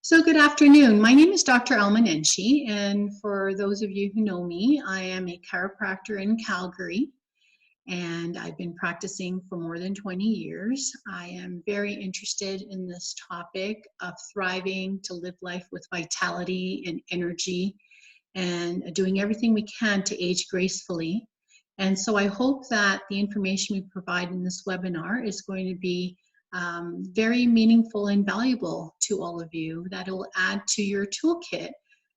So good afternoon. My name is Dr. Alma Nenshi, and for those of you who know me, I am a chiropractor in Calgary, and I've been practicing for more than 20 years. I am very interested in this topic of thriving to live life with vitality and energy and doing everything we can to age gracefully. And so I hope that the information we provide in this webinar is going to be very meaningful and valuable to all of you, that it will add to your toolkit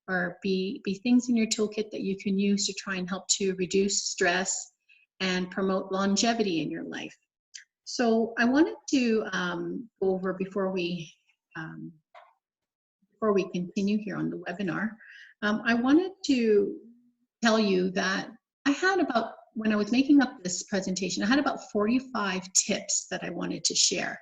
or be things in your toolkit that you can use to try and help to reduce stress and promote longevity in your life. So I wanted to go over before we continue here on the webinar. I wanted to tell you that when I was making up this presentation, I had about 45 tips that I wanted to share.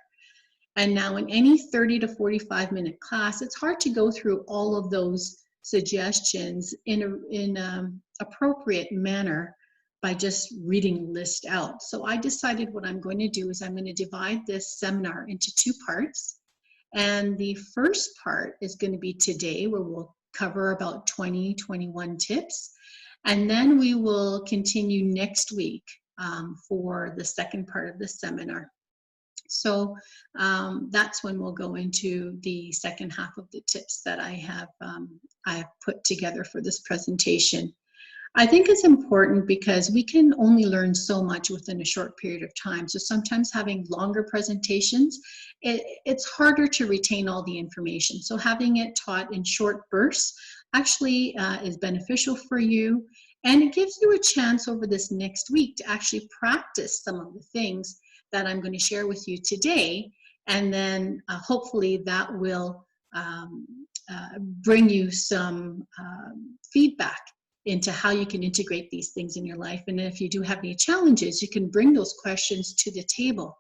And now in any 30 to 45 minute class, it's hard to go through all of those suggestions in an appropriate manner by just reading the list out. So I decided what I'm going to do is I'm going to divide this seminar into two parts. And the first part is going to be today, where we'll cover about 21 tips. And then we will continue next week for the second part of the seminar. So that's when we'll go into the second half of the tips that I have put together for this presentation. I think it's important because we can only learn so much within a short period of time. So sometimes having longer presentations, it's harder to retain all the information. So having it taught in short bursts actually is beneficial for you. And it gives you a chance over this next week to actually practice some of the things that I'm going to share with you today. And then hopefully that will bring you some feedback into how you can integrate these things in your life. And if you do have any challenges, you can bring those questions to the table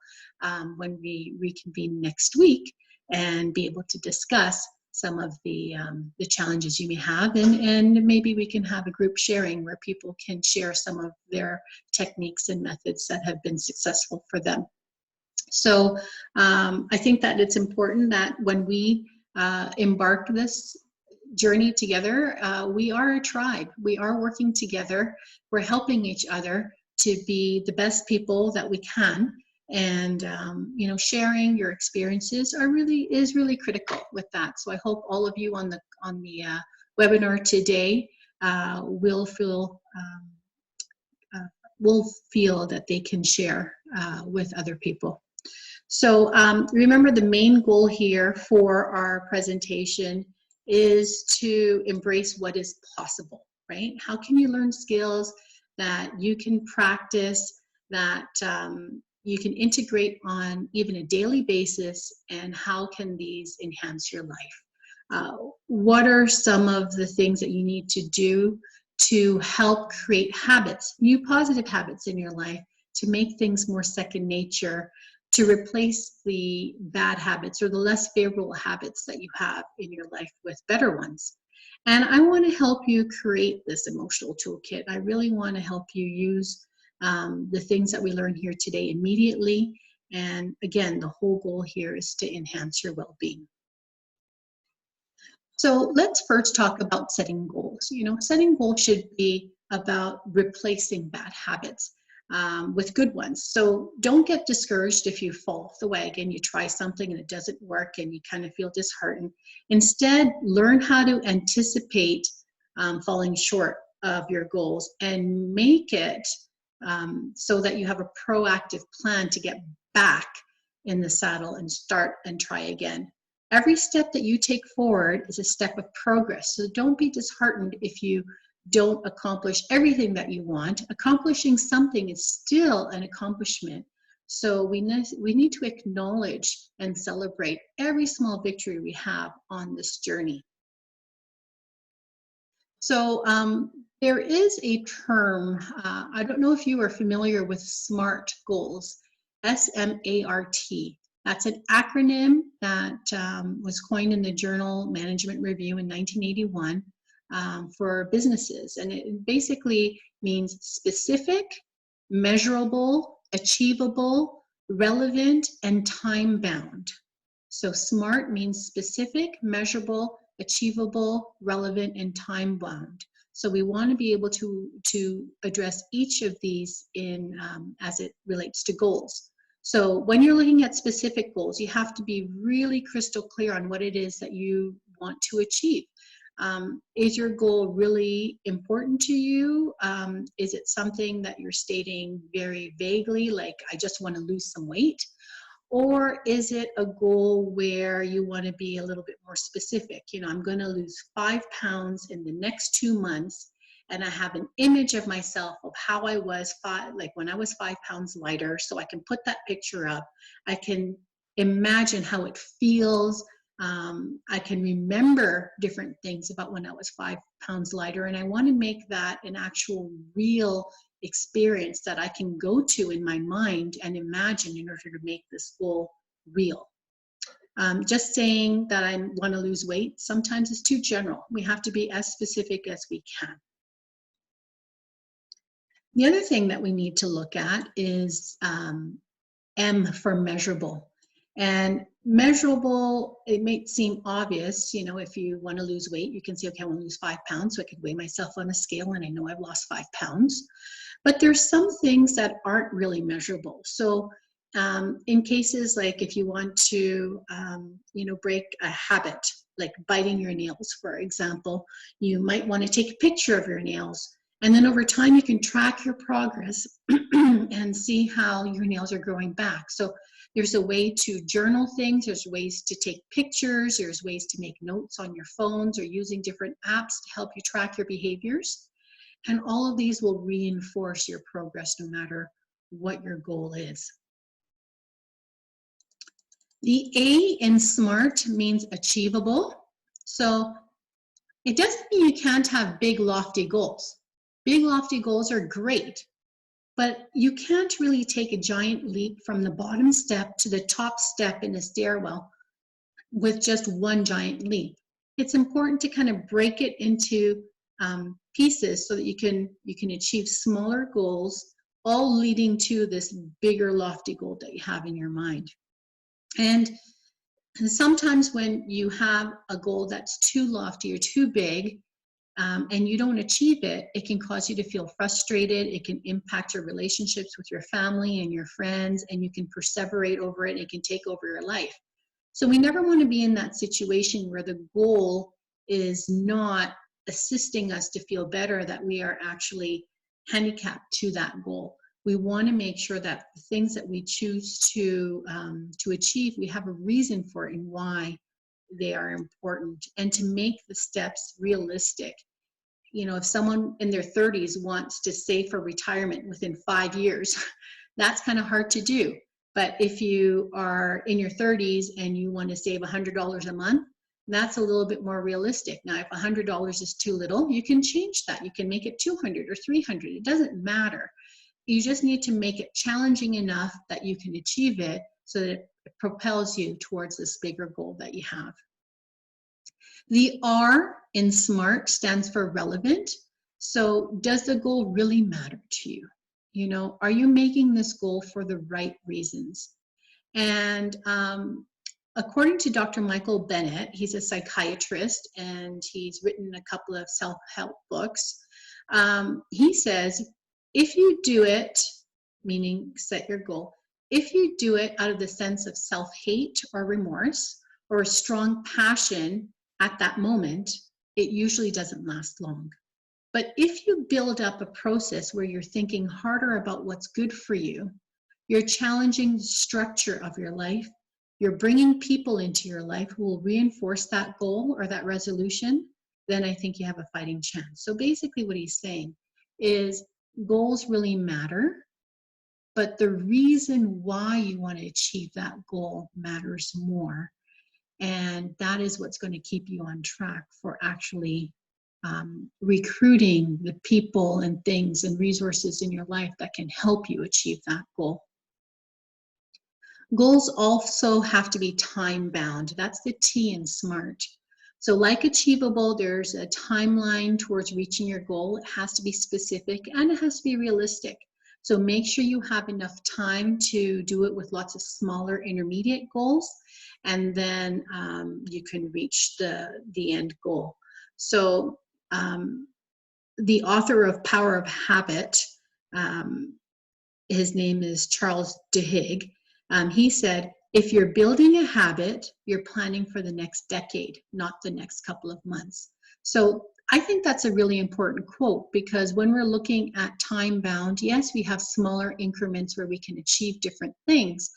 when we reconvene next week and be able to discuss some of the challenges you may have, and maybe we can have a group sharing where people can share some of their techniques and methods that have been successful for them. So I think that it's important that when we embark this journey together, we are a tribe. We are working together. We're helping each other to be the best people that we can. And you know, sharing your experiences is really critical with that. So I hope all of you on the webinar today will feel that they can share with other people. So remember, the main goal here for our presentation is to embrace what is possible, right? How can you learn skills that you can practice, that you can integrate on even a daily basis, and how can these enhance your life? What are some of the things that you need to do to help create habits, new positive habits in your life, to make things more second nature, to replace the bad habits or the less favorable habits that you have in your life with better ones? And I want to help you create this emotional toolkit. I really want to help you use the things that we learn here today immediately. And again, the whole goal here is to enhance your well-being. So let's first talk about setting goals. You know, setting goals should be about replacing bad habits with good ones. So don't get discouraged if you fall off the wagon, you try something and it doesn't work and you kind of feel disheartened. Instead, learn how to anticipate falling short of your goals and make it so that you have a proactive plan to get back in the saddle and start and try again. Every step that you take forward is a step of progress. So don't be disheartened if you don't accomplish everything that you want. Accomplishing something is still an accomplishment. So we need to acknowledge and celebrate every small victory we have on this journey. So there is a term, I don't know if you are familiar with SMART goals, S-M-A-R-T. That's an acronym that was coined in the journal Management Review in 1981 for businesses. And it basically means specific, measurable, achievable, relevant, and time-bound. So SMART means specific, measurable, achievable, relevant, and time-bound. So we want to be able to address each of these in as it relates to goals. So when you're looking at specific goals, you have to be really crystal clear on what it is that you want to achieve. Is your goal really important to you? Is it something that you're stating very vaguely, like I just want to lose some weight? Or is it a goal where you want to be a little bit more specific? You know, I'm going to lose 5 pounds in the next 2 months, and I have an image of myself of how I was when I was 5 pounds lighter, so I can put that picture up. I can imagine how it feels. I can remember different things about when I was 5 pounds lighter, and I want to make that an actual real experience that I can go to in my mind and imagine in order to make this goal real. Just saying that I want to lose weight sometimes is too general. We have to be as specific as we can. The other thing that we need to look at is M for measurable. And measurable, it may seem obvious, you know, if you want to lose weight, you can say, okay, I want to lose 5 pounds, so I could weigh myself on a scale and I know I've lost 5 pounds. But there's some things that aren't really measurable. So in cases like if you want to, you know, break a habit, like biting your nails, for example, you might want to take a picture of your nails. And then over time, you can track your progress and see how your nails are growing back. So there's a way to journal things. There's ways to take pictures. There's ways to make notes on your phones or using different apps to help you track your behaviors. And all of these will reinforce your progress no matter what your goal is. The A in SMART means achievable. So it doesn't mean you can't have big, lofty goals. Big, lofty goals are great, but you can't really take a giant leap from the bottom step to the top step in a stairwell with just one giant leap. It's important to kind of break it into pieces so that you can achieve smaller goals, all leading to this bigger, lofty goal that you have in your mind. And sometimes when you have a goal that's too lofty or too big, and you don't achieve it, it can cause you to feel frustrated. It can impact your relationships with your family and your friends, and you can perseverate over it. It can take over your life. So we never want to be in that situation where the goal is not assisting us to feel better, that we are actually handicapped to that goal. We want to make sure that the things that we choose to achieve, we have a reason for it and why they are important, and to make the steps realistic. You know, if someone in their 30s wants to save for retirement within 5 years, that's kind of hard to do. But if you are in your 30s and you want to save $100 a month, that's a little bit more realistic. Now, if $100 is too little, you can change that. You can make it $200 or $300. It doesn't matter. You just need to make it challenging enough that you can achieve it so that it propels you towards this bigger goal that you have. The R in SMART stands for relevant. So does the goal really matter to you? You know, are you making this goal for the right reasons? And according to Dr. Michael Bennett, he's a psychiatrist and he's written a couple of self-help books. He says, if you do it, meaning set your goal, if you do it out of the sense of self-hate or remorse or a strong passion at that moment, it usually doesn't last long. But if you build up a process where you're thinking harder about what's good for you, you're challenging the structure of your life, you're bringing people into your life who will reinforce that goal or that resolution, then I think you have a fighting chance. So basically what he's saying is goals really matter, but the reason why you want to achieve that goal matters more. And that is what's going to keep you on track for actually recruiting the people and things and resources in your life that can help you achieve that goal. Goals also have to be time bound. That's the T in SMART. So like achievable, there's a timeline towards reaching your goal. It has to be specific and it has to be realistic. So make sure you have enough time to do it with lots of smaller intermediate goals, and then you can reach the end goal. So the author of Power of Habit, his name is Charles Duhigg, he said, if you're building a habit, you're planning for the next decade, not the next couple of months. So I think that's a really important quote, because when we're looking at time bound, yes, we have smaller increments where we can achieve different things.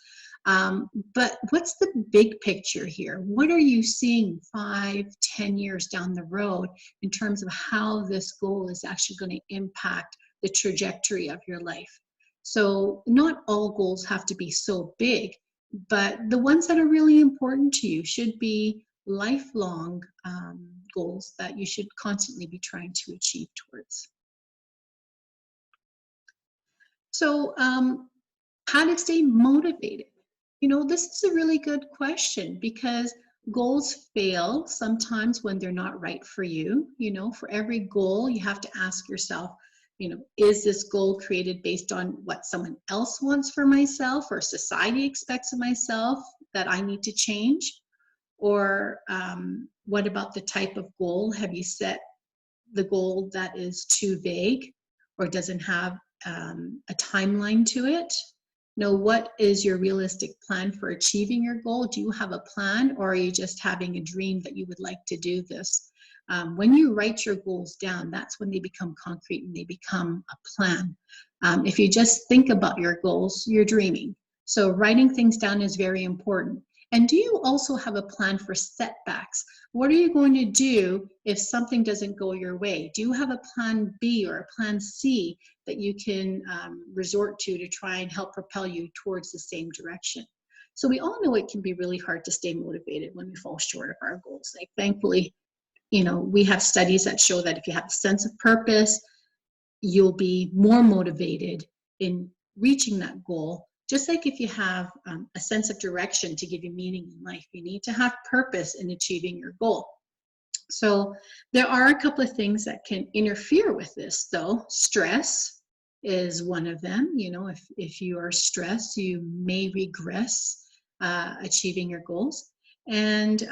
But what's the big picture here? What are you seeing 5, 10 years down the road in terms of how this goal is actually going to impact the trajectory of your life? So not all goals have to be so big, but the ones that are really important to you should be lifelong goals that you should constantly be trying to achieve towards. So how to stay motivated? You know, this is a really good question, because goals fail sometimes when they're not right for you. You know, for every goal, you have to ask yourself, you know, is this goal created based on what someone else wants for myself or society expects of myself that I need to change? Or what about the type of goal? Have you set the goal that is too vague or doesn't have a timeline to it? Know what is your realistic plan for achieving your goal? Do you have a plan, or are you just having a dream that you would like to do this? When you write your goals down, that's when they become concrete and they become a plan. If you just think about your goals, you're dreaming. So writing things down is very important. And do you also have a plan for setbacks? What are you going to do if something doesn't go your way? Do you have a plan B or a plan C that you can resort to try and help propel you towards the same direction? So we all know it can be really hard to stay motivated when we fall short of our goals. Like, thankfully, you know, we have studies that show that if you have a sense of purpose, you'll be more motivated in reaching that goal. Just like if you have a sense of direction to give you meaning in life, you need to have purpose in achieving your goal. So there are a couple of things that can interfere with this, though. Stress is one of them. You know, if you are stressed, you may regress achieving your goals. And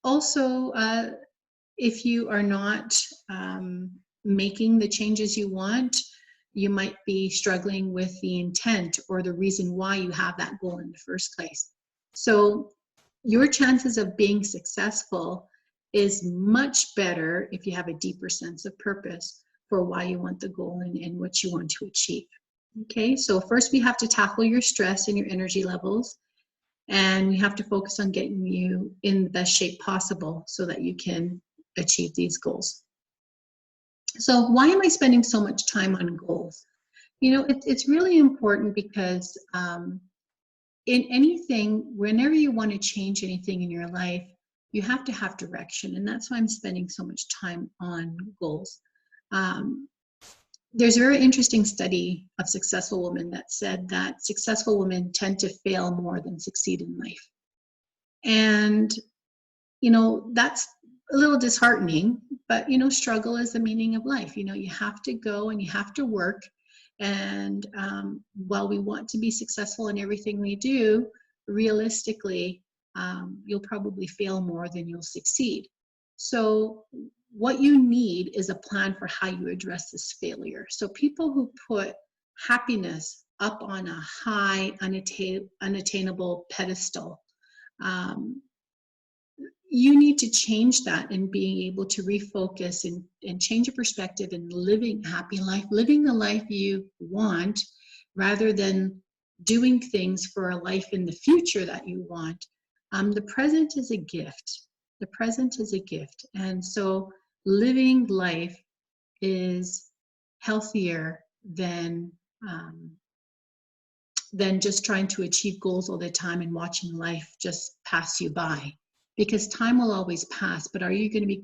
also, if you are not making the changes you want, you might be struggling with the intent or the reason why you have that goal in the first place. So your chances of being successful is much better if you have a deeper sense of purpose for why you want the goal and what you want to achieve. Okay, so first we have to tackle your stress and your energy levels, and we have to focus on getting you in the best shape possible so that you can achieve these goals. So why am I spending so much time on goals? You know, it's really important because in anything, whenever you want to change anything in your life, you have to have direction. And that's why I'm spending so much time on goals. There's a very interesting study of successful women that said that successful women tend to fail more than succeed in life. And, you know, that's a little disheartening, but, you know, struggle is the meaning of life. You know, you have to go and you have to work. And while we want to be successful in everything we do, realistically, you'll probably fail more than you'll succeed. So what you need is a plan for how you address this failure. So people who put happiness up on a high, unattainable pedestal, you need to change that and being able to refocus and change your perspective and living a happy life, living the life you want, rather than doing things for a life in the future that you want. The present is a gift. The present is a gift. And so living life is healthier than just trying to achieve goals all the time and watching life just pass you by. Because time will always pass, but are you going to be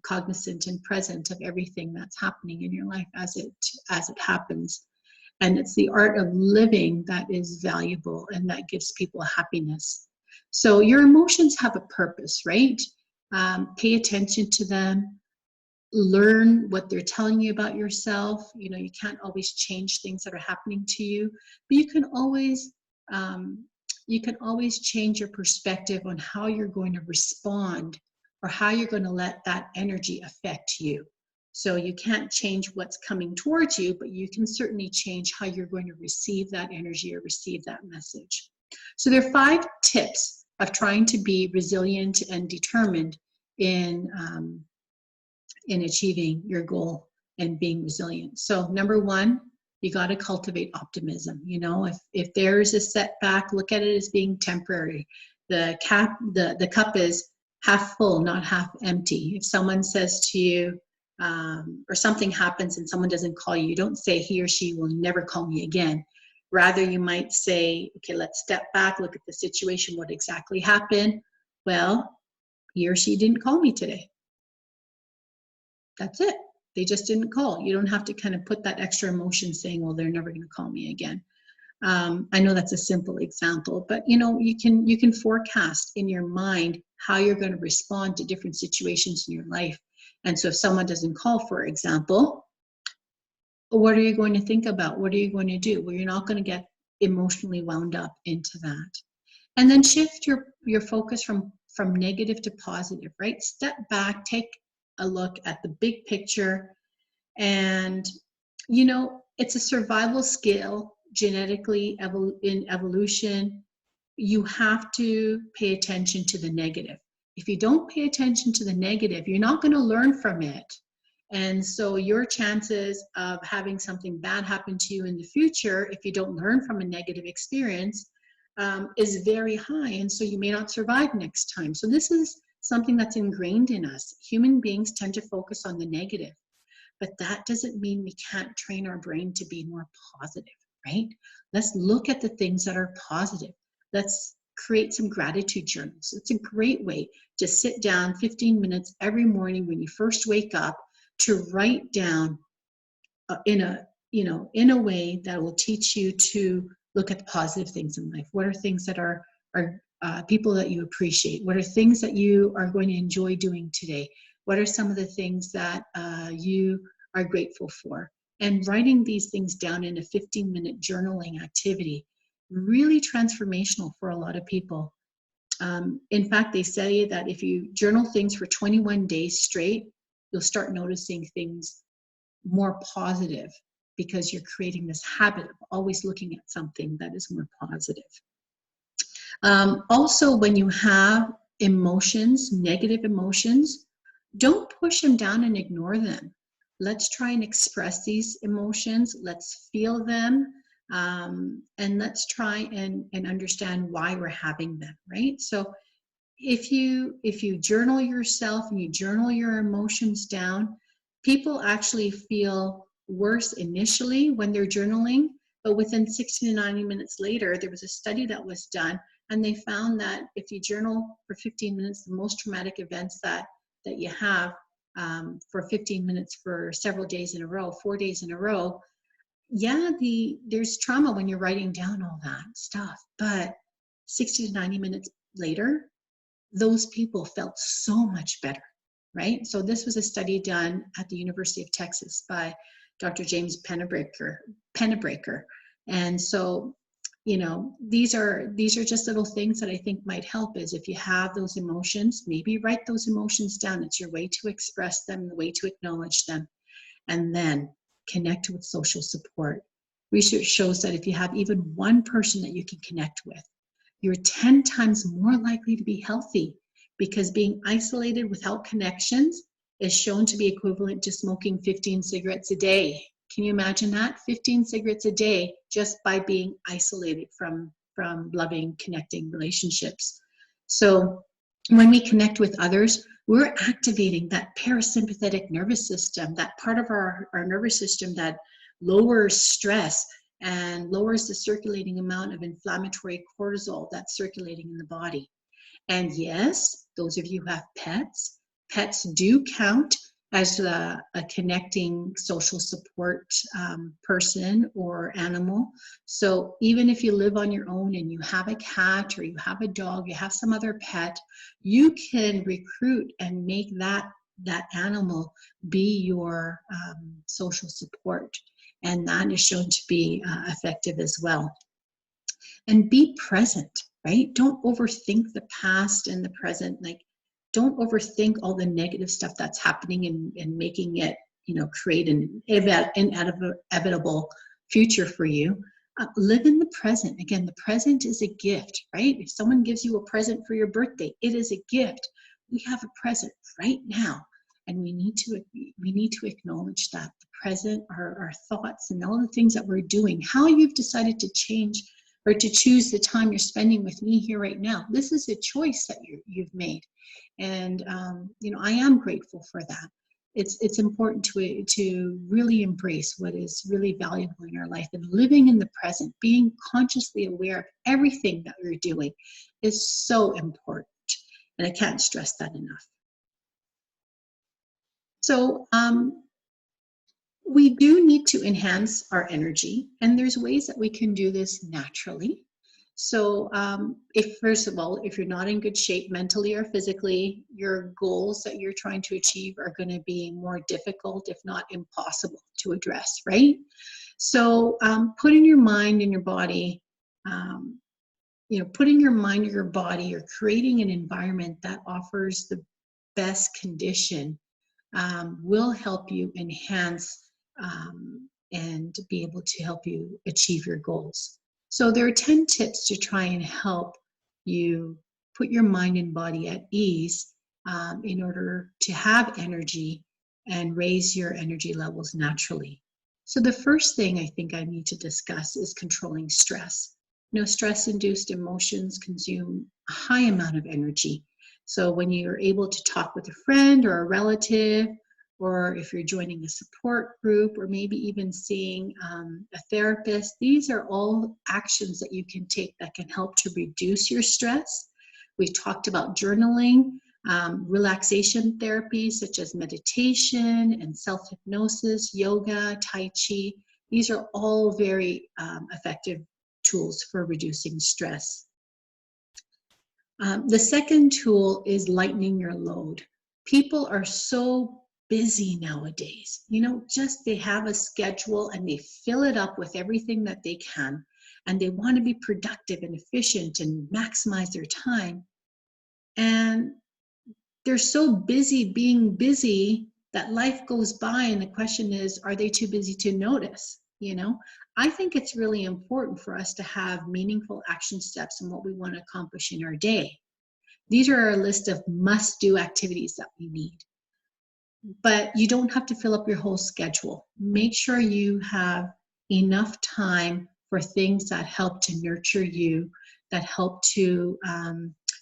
cognizant and present of everything that's happening in your life as it happens? And it's the art of living that is valuable and that gives people happiness. So your emotions have a purpose, right? Pay attention to them. learn what they're telling you about yourself. You know, you can't always change things that are happening to you, but you can always change your perspective on how you're going to respond or how you're going to let that energy affect you. So you can't change what's coming towards you, but you can certainly change how you're going to receive that energy or receive that message. So there are 5 tips of trying to be resilient and determined in achieving your goal and being resilient. So number 1, you got to cultivate optimism. You know, if there's a setback, look at it as being temporary. The cup is half full, not half empty. If someone says to you, or something happens and someone doesn't call you, you don't say he or she will never call me again. Rather, you might say, okay, let's step back, look at the situation, what exactly happened. Well, he or she didn't call me today. That's it. They just didn't call. You don't have to kind of put that extra emotion saying, well, they're never going to call me again. I know that's a simple example, but you know, you can forecast in your mind how you're going to respond to different situations in your life. And so if someone doesn't call, for example, what are you going to think about? What are you going to do? Well, you're not going to get emotionally wound up into that. And then shift your focus from negative to positive, right? Step back, take a look at the big picture. And, you know, it's a survival skill genetically in evolution. You have to pay attention to the negative. If you don't pay attention to the negative, you're not going to learn from it. And so your chances of having something bad happen to you in the future, if you don't learn from a negative experience, is very high. And so you may not survive next time. So this is something that's ingrained in us. Human beings tend to focus on the negative, but that doesn't mean we can't train our brain to be more positive, right? Let's look at the things that are positive. Let's create some gratitude journals. It's a great way to sit down 15 minutes every morning when you first wake up to write down in a way that will teach you to look at the positive things in life. What are things that are people that you appreciate? What are things that you are going to enjoy doing today? What are some of the things that you are grateful for? And writing these things down in a 15-minute journaling activity, really transformational for a lot of people. In fact, they say that if you journal things for 21 days straight, you'll start noticing things more positive because you're creating this habit of always looking at something that is more positive. Also, when you have emotions, negative emotions, don't push them down and ignore them. Let's try and express these emotions. Let's feel them. And let's try and understand why we're having them, right? So if you journal yourself and you journal your emotions down, people actually feel worse initially when they're journaling, but within 60 to 90 minutes later, there was a study that was done, and they found that if you journal for 15 minutes, the most traumatic events that you have for 15 minutes for several days in a row, 4 days in a row, yeah, there's trauma when you're writing down all that stuff, but 60 to 90 minutes later, those people felt so much better, right? So this was a study done at the University of Texas by Dr. James Pennebraker. And so, you know, these are just little things that I think might help. Is if you have those emotions, maybe write those emotions down. It's your way to express them, the way to acknowledge them, and then connect with social support. Research shows that if you have even one person that you can connect with, you're 10 times more likely to be healthy, because being isolated without connections is shown to be equivalent to smoking 15 cigarettes a day. Can you imagine that? 15 cigarettes a day just by being isolated from loving, connecting relationships. So when we connect with others, we're activating that parasympathetic nervous system, that part of our nervous system that lowers stress and lowers the circulating amount of inflammatory cortisol that's circulating in the body. And yes, those of you who have pets, pets do count as a connecting social support person or animal. So even if you live on your own and you have a cat or you have a dog, you have some other pet, you can recruit and make that that animal be your social support. And that is shown to be effective as well. And be present, right? Don't overthink the past and the present. Like, don't overthink all the negative stuff that's happening and making it, create an inevitable future for you. Live in the present. Again, the present is a gift, right? If someone gives you a present for your birthday, it is a gift. We have a present right now, and we need to acknowledge that the present, our thoughts, and all the things that we're doing. How you've decided to change or to choose the time you're spending with me here right now. This is a choice that you've made, and I am grateful for that. It's important to really embrace what is really valuable in our life, and living in the present, being consciously aware of everything that we're doing is so important, and I can't stress that enough. So we do need to enhance our energy, and there's ways that we can do this naturally. So first of all, if you're not in good shape mentally or physically, your goals that you're trying to achieve are going to be more difficult, if not impossible, to address, right? So putting your mind in your body, putting your mind in your body, or creating an environment that offers the best condition will help you enhance and be able to help you achieve your goals. So there are 10 tips to try and help you put your mind and body at ease in order to have energy and raise your energy levels naturally. So the first thing I think I need to discuss is controlling stress. Stress-induced emotions consume a high amount of energy. So when you're able to talk with a friend or a relative, or if you're joining a support group, or maybe even seeing a therapist, these are all actions that you can take that can help to reduce your stress. We've talked about journaling, relaxation therapies such as meditation and self-hypnosis, yoga, tai chi. These are all very effective tools for reducing stress. The second tool is lightening your load. People are so busy nowadays. They have a schedule and they fill it up with everything that they can, and they want to be productive and efficient and maximize their time. And they're so busy being busy that life goes by, and the question is, are they too busy to notice? I think it's really important for us to have meaningful action steps in what we want to accomplish in our day. These are our list of must-do activities that we need. But you don't have to fill up your whole schedule. Make sure you have enough time for things that help to nurture you, that help to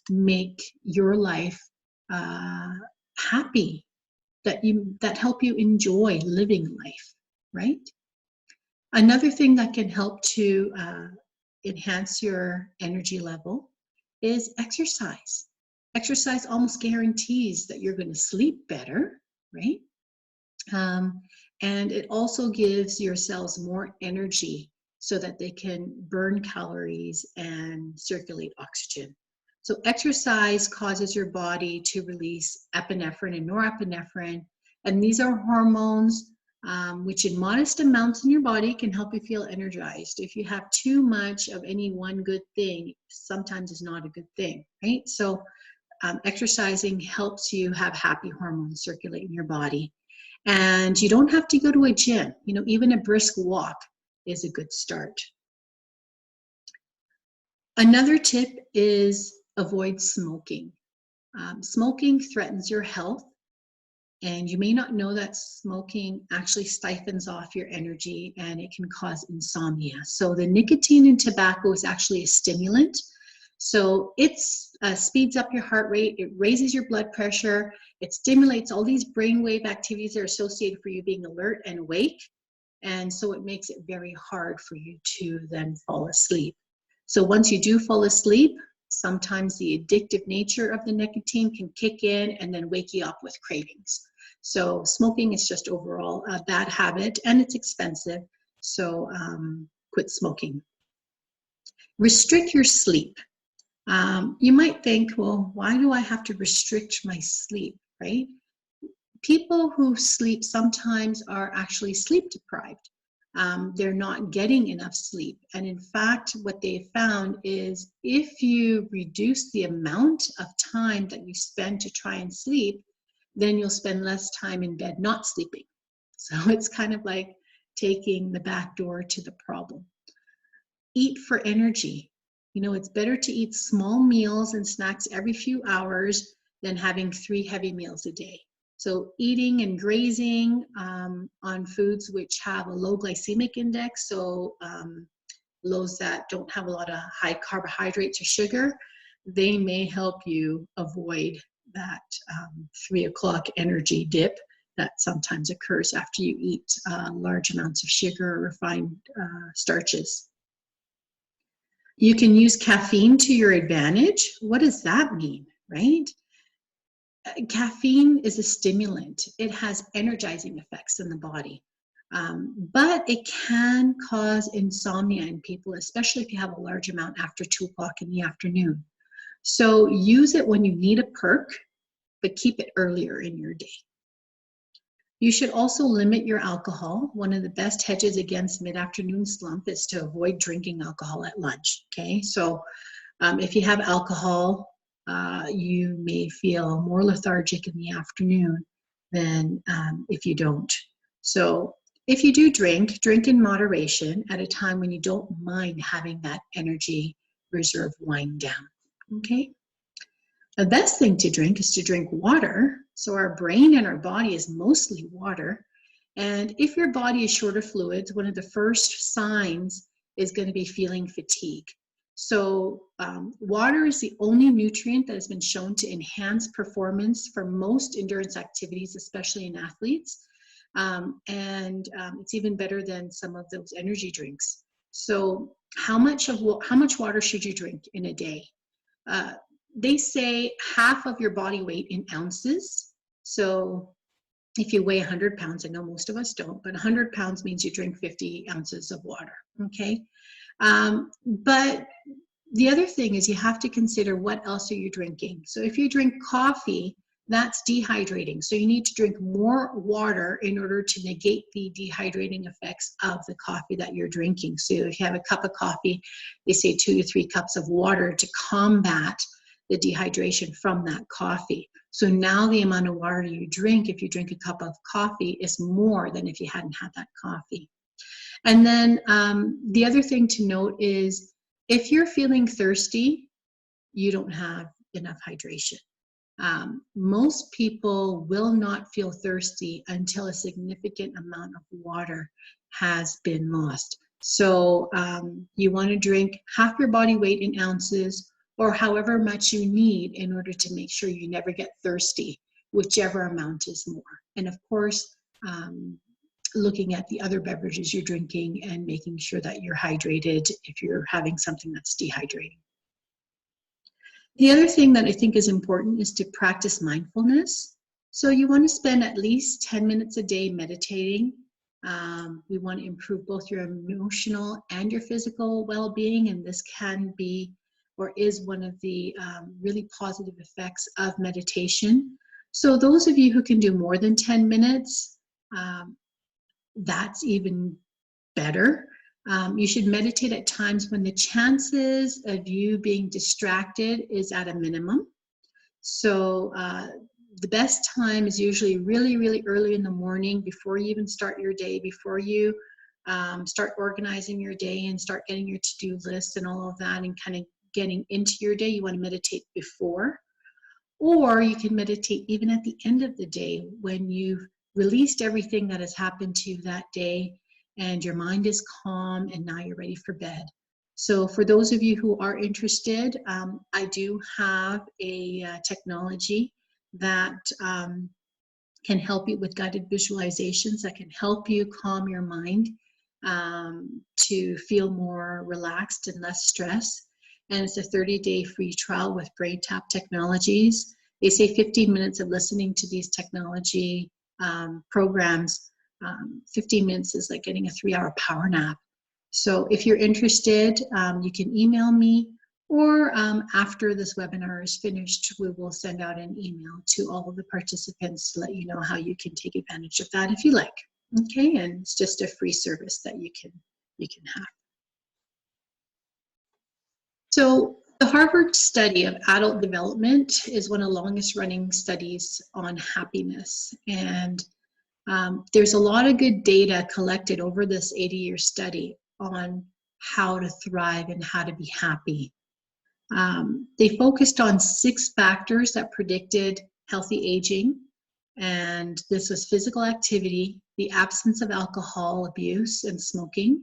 make your life happy, that help you enjoy living life, right? Another thing that can help to enhance your energy level is exercise. Exercise almost guarantees that you're going to sleep better, right? And it also gives your cells more energy so that they can burn calories and circulate oxygen. So exercise causes your body to release epinephrine and norepinephrine, and these are hormones which in modest amounts in your body can help you feel energized. If you have too much of any one good thing, sometimes it's not a good thing, right? So exercising helps you have happy hormones circulate in your body. And you don't have to go to a gym. Even a brisk walk is a good start. Another tip is avoid smoking. Smoking threatens your health, and you may not know that smoking actually stifles off your energy, and it can cause insomnia. So the nicotine in tobacco is actually a stimulant. So it speeds up your heart rate, it raises your blood pressure, it stimulates all these brainwave activities that are associated for you being alert and awake. And so it makes it very hard for you to then fall asleep. So once you do fall asleep, sometimes the addictive nature of the nicotine can kick in and then wake you up with cravings. So smoking is just overall a bad habit, and it's expensive. So quit smoking. Restrict your sleep. You might think, well, why do I have to restrict my sleep, right? People who sleep sometimes are actually sleep deprived. They're not getting enough sleep. And in fact, what they found is if you reduce the amount of time that you spend to try and sleep, then you'll spend less time in bed not sleeping. So it's kind of like taking the back door to the problem. Eat for energy. You know, it's better to eat small meals and snacks every few hours than having 3 heavy meals a day. So eating and grazing on foods which have a low glycemic index, so those that don't have a lot of high carbohydrates or sugar, they may help you avoid that 3 o'clock energy dip that sometimes occurs after you eat large amounts of sugar or refined starches. You can use caffeine to your advantage. What does that mean, right? Caffeine is a stimulant. It has energizing effects in the body, but it can cause insomnia in people, especially if you have a large amount after 2 o'clock in the afternoon. So use it when you need a perk, but keep it earlier in your day. You should also limit your alcohol. One of the best hedges against mid-afternoon slump is to avoid drinking alcohol at lunch, okay? So if you have alcohol, you may feel more lethargic in the afternoon than if you don't. So if you do drink, drink in moderation at a time when you don't mind having that energy reserve wind down, okay? The best thing to drink is to drink water. So our brain and our body is mostly water. And if your body is short of fluids, one of the first signs is going to be feeling fatigue. So water is the only nutrient that has been shown to enhance performance for most endurance activities, especially in athletes. It's even better than some of those energy drinks. So how much water should you drink in a day? They say half of your body weight in ounces. So if you weigh 100 pounds, I know most of us don't, but 100 pounds means you drink 50 ounces of water, okay? But the other thing is you have to consider what else are you drinking. So if you drink coffee, that's dehydrating. So you need to drink more water in order to negate the dehydrating effects of the coffee that you're drinking. So if you have a cup of coffee, they say 2 to 3 cups of water to combat the dehydration from that coffee. So now the amount of water you drink, if you drink a cup of coffee, is more than if you hadn't had that coffee. And then the other thing to note is if you're feeling thirsty, you don't have enough hydration. Most people will not feel thirsty until a significant amount of water has been lost. So you want to drink half your body weight in ounces or however much you need in order to make sure you never get thirsty, whichever amount is more. And of course, looking at the other beverages you're drinking and making sure that you're hydrated if you're having something that's dehydrating. The other thing that I think is important is to practice mindfulness. So you want to spend at least 10 minutes a day meditating. We want to improve both your emotional and your physical well-being, and this can be or is one of the really positive effects of meditation. So those of you who can do more than 10 minutes, that's even better. You should meditate at times when the chances of you being distracted is at a minimum. So the best time is usually really, really early in the morning before you even start your day, before you start organizing your day and start getting your to-do list and all of that and kind of getting into your day. You want to meditate before. Or you can meditate even at the end of the day when you've released everything that has happened to you that day and your mind is calm and now you're ready for bed. So for those of you who are interested, I do have a technology that can help you with guided visualizations that can help you calm your mind to feel more relaxed and less stress. And it's a 30-day free trial with BrainTap Technologies. They say 15 minutes of listening to these technology programs, 15 minutes is like getting a 3-hour power nap. So if you're interested, you can email me or after this webinar is finished, we will send out an email to all of the participants to let you know how you can take advantage of that if you like. Okay, and it's just a free service that you can have. So the Harvard study of adult development is one of the longest running studies on happiness. And there's a lot of good data collected over this 80-year study on how to thrive and how to be happy. They focused on 6 factors that predicted healthy aging. And this was physical activity, the absence of alcohol abuse and smoking,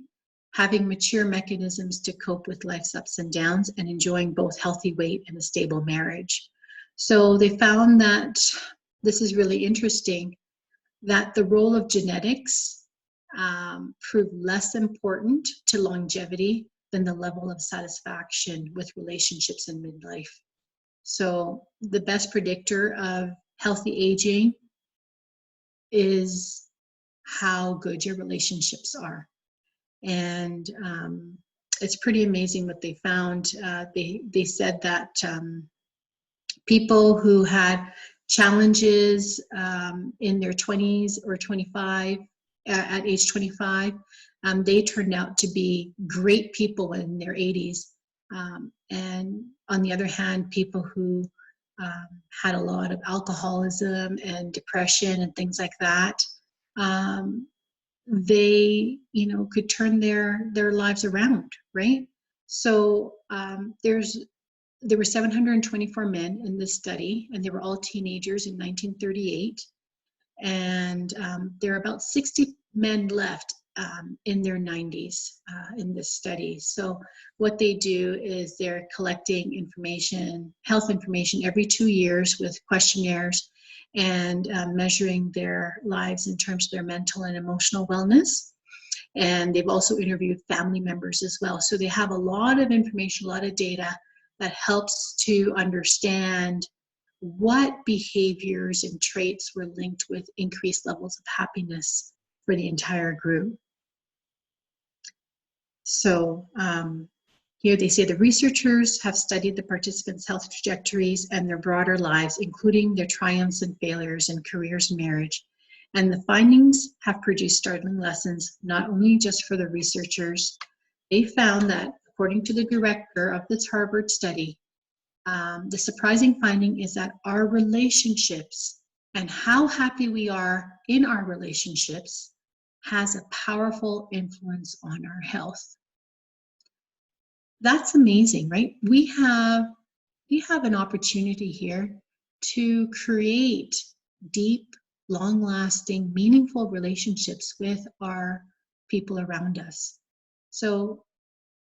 having mature mechanisms to cope with life's ups and downs, and enjoying both healthy weight and a stable marriage. So they found that, this is really interesting, that the role of genetics proved less important to longevity than the level of satisfaction with relationships in midlife. So the best predictor of healthy aging is how good your relationships are. And it's pretty amazing what they found. They said that people who had challenges in their 20s or 25, at age 25, they turned out to be great people in their 80s. And on the other hand, people who had a lot of alcoholism and depression and things like that, they, could turn their lives around, right? So there were 724 men in this study, and they were all teenagers in 1938. And there are about 60 men left in their 90s in this study. So what they do is they're collecting information, health information, every 2 years with questionnaires, and measuring their lives in terms of their mental and emotional wellness. And they've also interviewed family members as well. So they have a lot of information, a lot of data that helps to understand what behaviors and traits were linked with increased levels of happiness for the entire group. So here they say the researchers have studied the participants' health trajectories and their broader lives, including their triumphs and failures in careers and marriage. And the findings have produced startling lessons, not only just for the researchers. They found that, according to the director of this Harvard study, the surprising finding is that our relationships and how happy we are in our relationships has a powerful influence on our health. That's amazing, right? We have an opportunity here to create deep, long-lasting, meaningful relationships with our people around us. So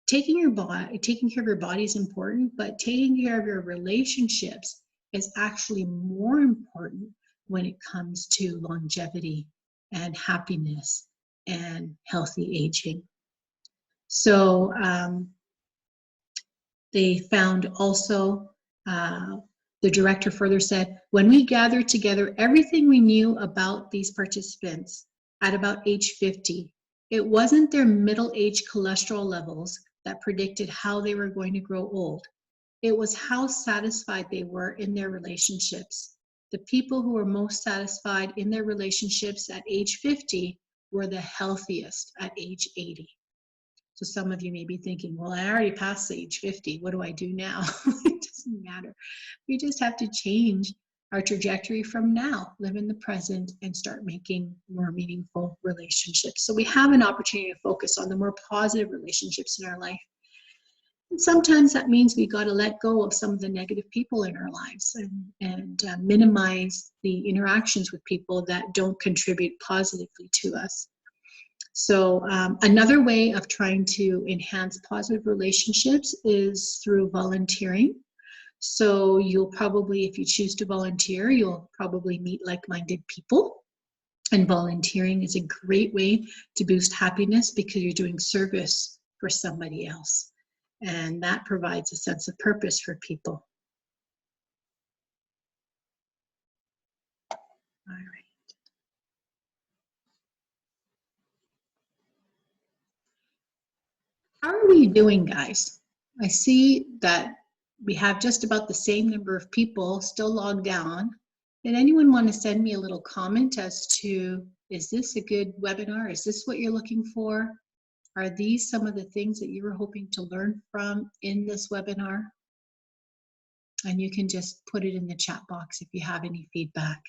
taking care of your body is important, but taking care of your relationships is actually more important when it comes to longevity and happiness and healthy aging. So they found also, the director further said, when we gathered together everything we knew about these participants at about age 50, it wasn't their middle-age cholesterol levels that predicted how they were going to grow old. It was how satisfied they were in their relationships. The people who were most satisfied in their relationships at age 50 were the healthiest at age 80. So some of you may be thinking, well, I already passed age 50. What do I do now? It doesn't matter. We just have to change our trajectory from now, live in the present, and start making more meaningful relationships. So we have an opportunity to focus on the more positive relationships in our life. And sometimes that means we got to let go of some of the negative people in our lives and minimize the interactions with people that don't contribute positively to us. So another way of trying to enhance positive relationships is through volunteering. So you'll probably, if you choose to volunteer, you'll probably meet like-minded people. And volunteering is a great way to boost happiness because you're doing service for somebody else. And that provides a sense of purpose for people. All right. How are we doing, guys? I see that we have just about the same number of people still logged on. Did anyone want to send me a little comment as to, is this a good webinar? Is this what you're looking for? Are these some of the things that you were hoping to learn from in this webinar? And you can just put it in the chat box if you have any feedback.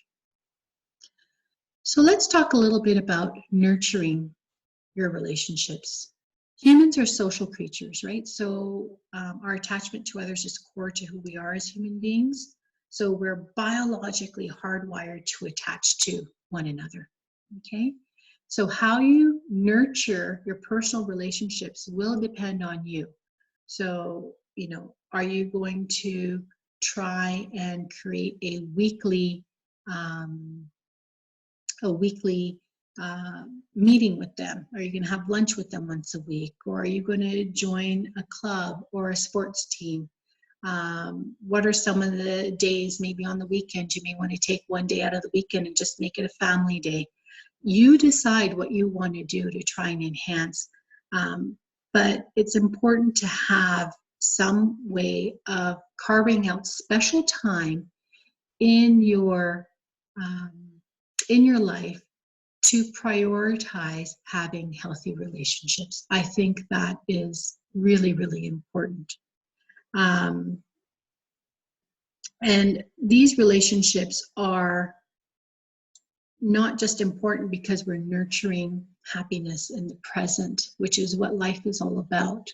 So let's talk a little bit about nurturing your relationships. Humans are social creatures, right? So our attachment to others is core to who we are as human beings. So we're biologically hardwired to attach to one another, okay? So how you nurture your personal relationships will depend on you. So, you know, are you going to try and create a weekly meeting with them? Are you going to have lunch with them once a week? Or are you going to join a club or a sports team? What are some of the days, maybe on the weekend, you may want to take one day out of the weekend and just make it a family day? You decide what you want to do to try and enhance. But it's important to have some way of carving out special time in your life to prioritize having healthy relationships. I think that is really, really important. And these relationships are not just important because we're nurturing happiness in the present, which is what life is all about.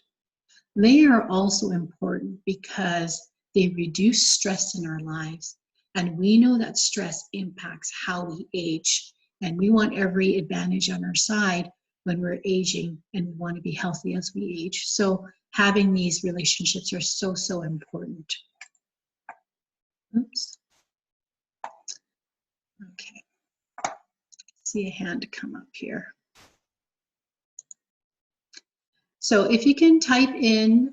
They are also important because they reduce stress in our lives. And we know that stress impacts how we age. And we want every advantage on our side when we're aging, and we want to be healthy as we age. So having these relationships are so, so important. Oops. Okay. See a hand come up here. So if you can type in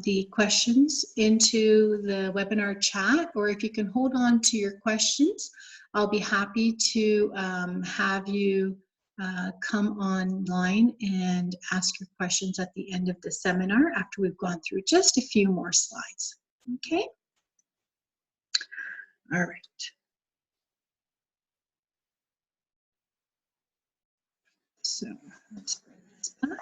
the questions into the webinar chat, or if you can hold on to your questions, I'll be happy to have you come online and ask your questions at the end of the seminar after we've gone through just a few more slides. Okay? All right. So let's bring this back.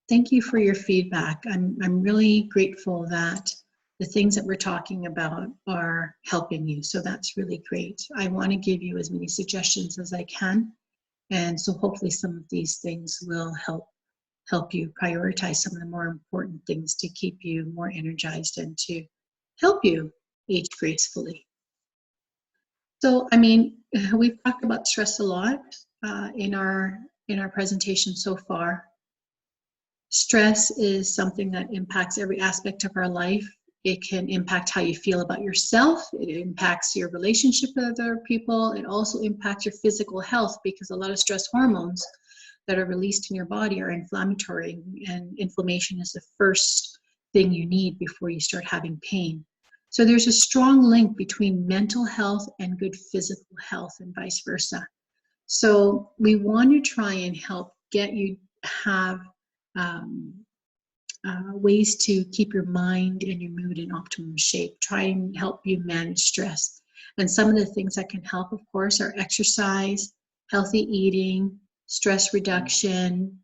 Thank you for your feedback. I'm really grateful that the things that we're talking about are helping you. So that's really great. I want to give you as many suggestions as I can. And so hopefully some of these things will help you prioritize some of the more important things to keep you more energized and to help you age gracefully. So, I mean, we've talked about stress a lot in our presentation so far. Stress is something that impacts every aspect of our life. It can impact how you feel about yourself. It impacts your relationship with other people. It also impacts your physical health, because a lot of stress hormones that are released in your body are inflammatory, and inflammation is the first thing you need before you start having pain. So there's a strong link between mental health and good physical health, and vice versa. So we want to try and help get you have ways to keep your mind and your mood in optimum shape. Try and help you manage stress. And some of the things that can help, of course, are exercise, healthy eating, stress reduction,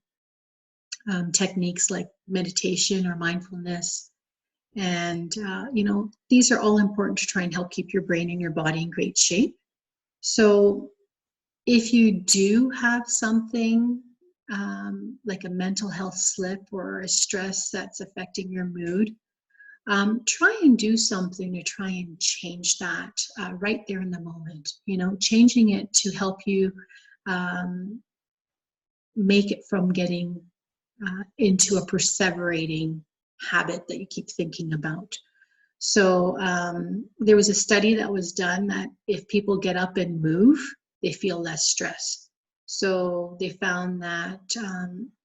techniques like meditation or mindfulness. And, you know, these are all important to try and help keep your brain and your body in great shape. So if you do have something like a mental health slip or a stress that's affecting your mood, try and do something to try and change that right there in the moment. You know, changing it to help you make it from getting into a perseverating habit that you keep thinking about. So there was a study that was done that if people get up and move, they feel less stress. So they found that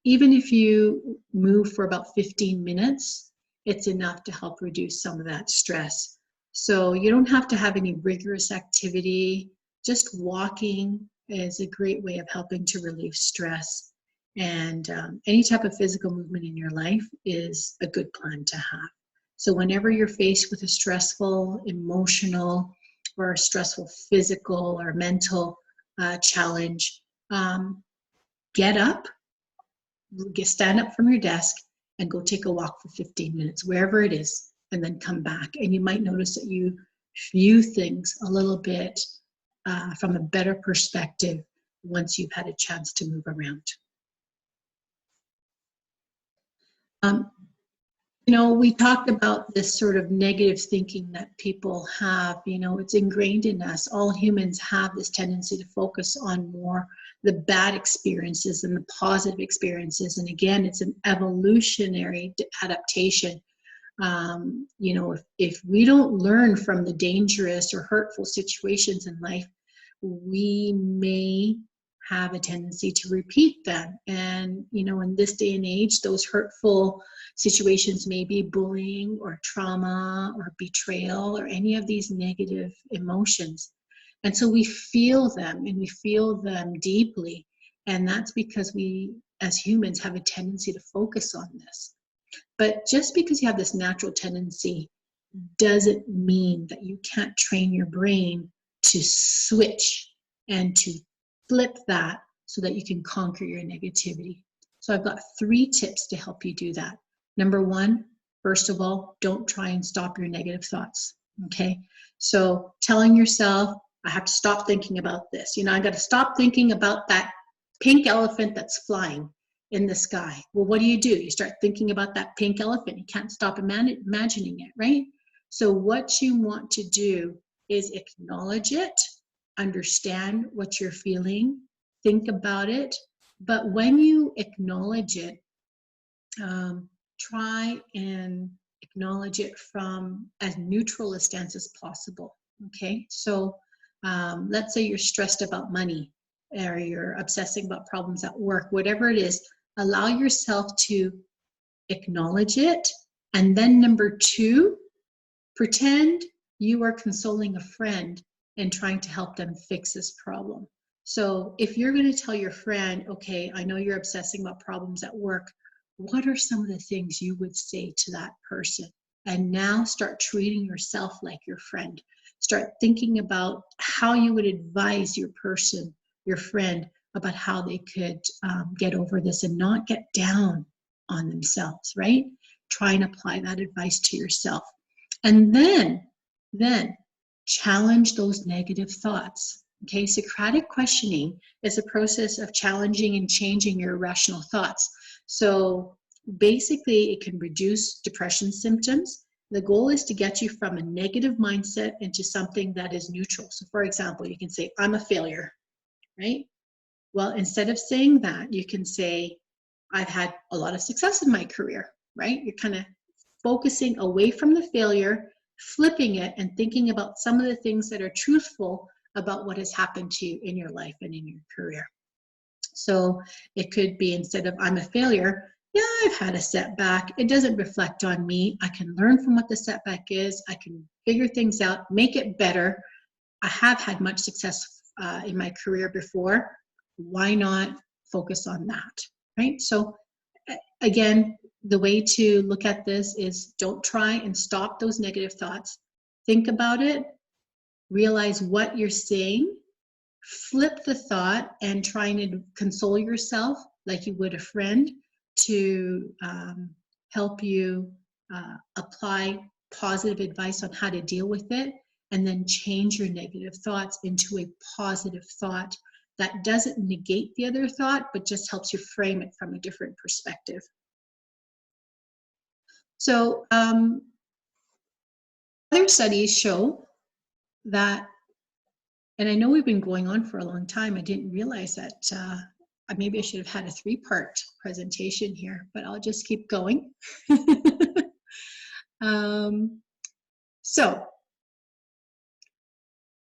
even if you move for about 15 minutes, it's enough to help reduce some of that stress. So you don't have to have any rigorous activity. Just walking is a great way of helping to relieve stress. And any type of physical movement in your life is a good plan to have. So whenever you're faced with a stressful, emotional, or a stressful physical or mental challenge, get up, stand up from your desk, and go take a walk for 15 minutes, wherever it is, and then come back. And you might notice that you view things a little bit from a better perspective once you've had a chance to move around. You know, we talked about this sort of negative thinking that people have. You know, it's ingrained in us. All humans have this tendency to focus on more the bad experiences than the positive experiences. And again, it's an evolutionary adaptation. You know, if we don't learn from the dangerous or hurtful situations in life, we may have a tendency to repeat them. And, you know, in this day and age, those hurtful situations may be bullying or trauma or betrayal or any of these negative emotions. And so we feel them, and we feel them deeply. And that's because we, as humans, have a tendency to focus on this. But just because you have this natural tendency doesn't mean that you can't train your brain to switch and to flip that so that you can conquer your negativity. So I've got 3 tips to help you do that. Number 1, first of all, don't try and stop your negative thoughts, okay? So telling yourself, I have to stop thinking about this. You know, I got to stop thinking about that pink elephant that's flying in the sky. Well, what do? You start thinking about that pink elephant. You can't stop imagining it, right? So what you want to do is acknowledge it, understand what you're feeling, think about it. But when you acknowledge it, try and acknowledge it from as neutral a stance as possible, okay? So let's say you're stressed about money, or you're obsessing about problems at work, whatever it is, allow yourself to acknowledge it. And then number 2, pretend you are consoling a friend and trying to help them fix this problem. So if you're going to tell your friend, okay, I know you're obsessing about problems at work, what are some of the things you would say to that person? And now start treating yourself like your friend. Start thinking about how you would advise your friend, about how they could get over this and not get down on themselves, right? Try and apply that advice to yourself. And then challenge those negative thoughts. Okay, Socratic questioning is a process of challenging and changing your irrational thoughts. So basically, it can reduce depression symptoms. The goal is to get you from a negative mindset into something that is neutral. So for example, you can say, I'm a failure, right? Well, instead of saying that, you can say, I've had a lot of success in my career, right? You're kind of focusing away from the failure, flipping it, and thinking about some of the things that are truthful about what has happened to you in your life and in your career. So it could be, instead of I'm a failure, yeah, I've had a setback. It doesn't reflect on me. I can learn from what the setback is. I can figure things out, make it better. I have had much success in my career before. Why not focus on that, right? So again, the way to look at this is don't try and stop those negative thoughts. Think about it, realize what you're saying, flip the thought, and trying to console yourself like you would a friend to help you apply positive advice on how to deal with it, and then change your negative thoughts into a positive thought that doesn't negate the other thought, but just helps you frame it from a different perspective. So other studies show that, and I know we've been going on for a long time, I didn't realize that maybe I should have had a 3-part presentation here, but I'll just keep going. So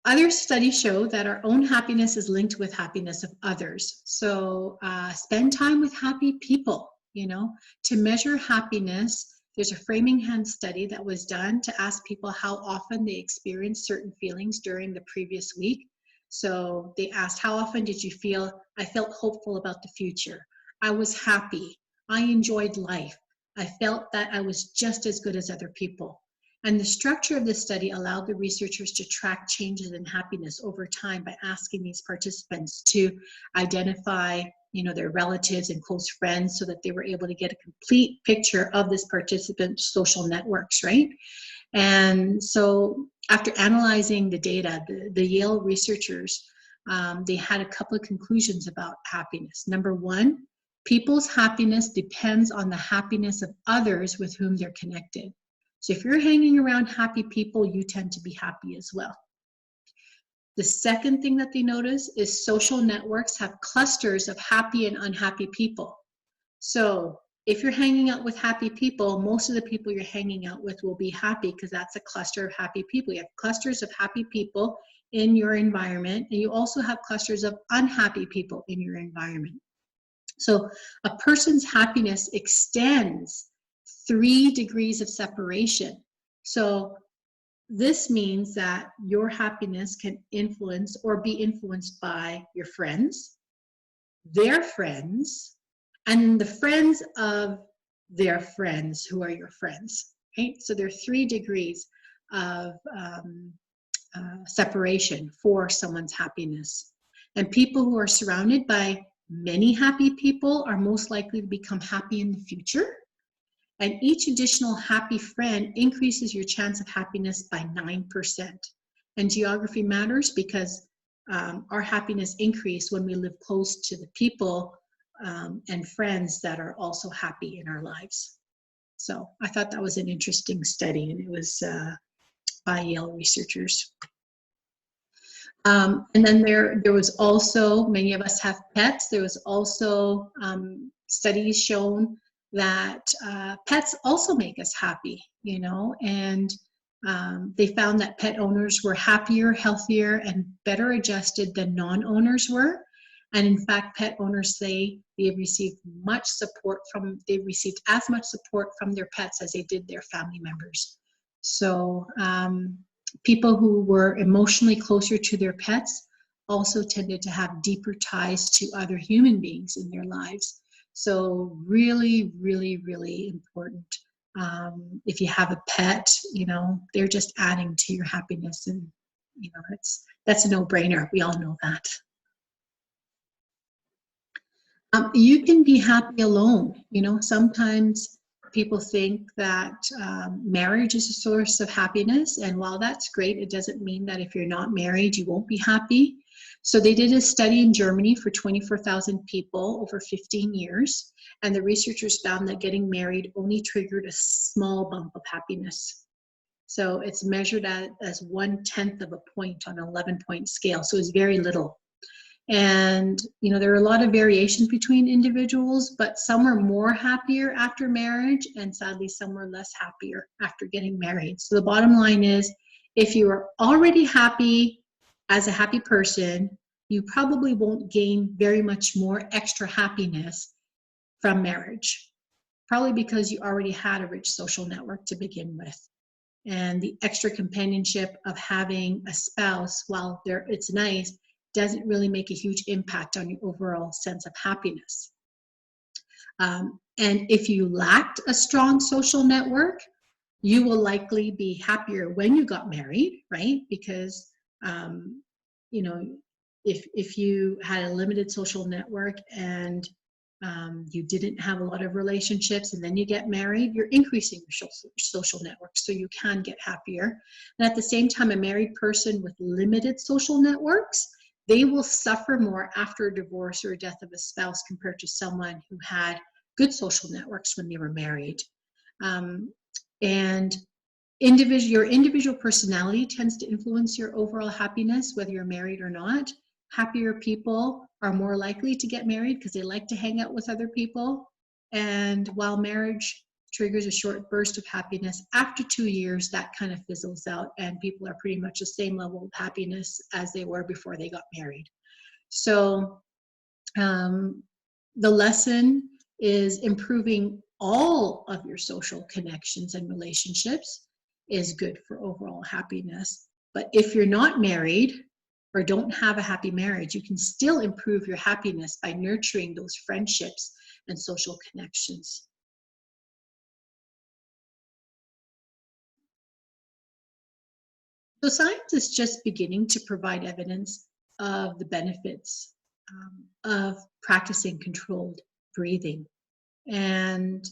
other studies show that our own happiness is linked with happiness of others. So spend time with happy people, you know. To measure happiness, there's a Framingham study that was done to ask people how often they experienced certain feelings during the previous week. So they asked, how often did you feel, I felt hopeful about the future. I was happy. I enjoyed life. I felt that I was just as good as other people. And the structure of this study allowed the researchers to track changes in happiness over time by asking these participants to identify, their relatives and close friends so that they were able to get a complete picture of this participant's social networks, right? And so after analyzing the data, the Yale researchers, they had a couple of conclusions about happiness. Number one, people's happiness depends on the happiness of others with whom they're connected. So if you're hanging around happy people, you tend to be happy as well. The second thing that they notice is social networks have clusters of happy and unhappy people. So if you're hanging out with happy people, most of the people you're hanging out with will be happy because that's a cluster of happy people. You have clusters of happy people in your environment, and you also have clusters of unhappy people in your environment. So a person's happiness extends 3 degrees of separation. So this means that your happiness can influence or be influenced by your friends, their friends, and the friends of their friends who are your friends, right? So there are 3 degrees of separation for someone's happiness. And people who are surrounded by many happy people are most likely to become happy in the future. And each additional happy friend increases your chance of happiness by 9%. And geography matters because our happiness increases when we live close to the people and friends that are also happy in our lives. So I thought that was an interesting study, and it was by Yale researchers. And then there was also, many of us have pets, there was also studies shown that pets also make us happy, and they found that pet owners were happier, healthier, and better adjusted than non-owners were. And in fact, pet owners say they received they received as much support from their pets as they did their family members. So people who were emotionally closer to their pets also tended to have deeper ties to other human beings in their lives. So really, really, really important. If you have a pet, they're just adding to your happiness, and that's a no-brainer. We all know that. You can be happy alone. Sometimes people think that marriage is a source of happiness, and while that's great, it doesn't mean that if you're not married, you won't be happy. So they did a study in Germany for 24,000 people over 15 years, and the researchers found that getting married only triggered a small bump of happiness. So it's measured as 1/10 of a point on an 11-point scale, so it's very little. And there are a lot of variations between individuals, but some are more happier after marriage, and sadly some are less happier after getting married. So the bottom line is, if you are already happy as a happy person, you probably won't gain very much more extra happiness from marriage, probably because you already had a rich social network to begin with. And the extra companionship of having a spouse, while it's nice, doesn't really make a huge impact on your overall sense of happiness. And if you lacked a strong social network, you will likely be happier when you got married, right? Because, if you had a limited social network and you didn't have a lot of relationships, and then you get married, you're increasing your social network, so you can get happier. And at the same time, a married person with limited social networks, they will suffer more after a divorce or a death of a spouse compared to someone who had good social networks when they were married. And your individual personality tends to influence your overall happiness, whether you're married or not. Happier people are more likely to get married because they like to hang out with other people. And while marriage triggers a short burst of happiness, after 2 years, that kind of fizzles out, and people are pretty much the same level of happiness as they were before they got married. So the lesson is improving all of your social connections and relationships is good for overall happiness. But if you're not married or don't have a happy marriage, you can still improve your happiness by nurturing those friendships and social connections. So science is just beginning to provide evidence of the benefits of practicing controlled breathing. And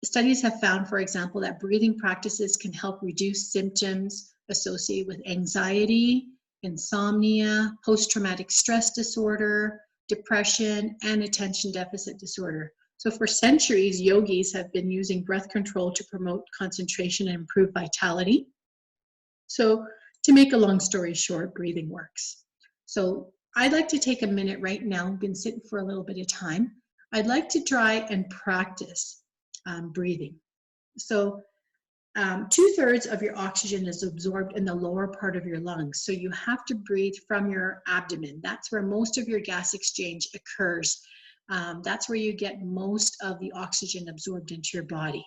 studies have found, for example, that breathing practices can help reduce symptoms associated with anxiety, insomnia, post-traumatic stress disorder, depression, and attention deficit disorder. So for centuries, yogis have been using breath control to promote concentration and improve vitality. So to make a long story short, breathing works. So I'd like to take a minute right now. I've been sitting for a little bit of time. I'd like to try and practice breathing. So 2/3 of your oxygen is absorbed in the lower part of your lungs. So you have to breathe from your abdomen. That's where most of your gas exchange occurs. That's where you get most of the oxygen absorbed into your body.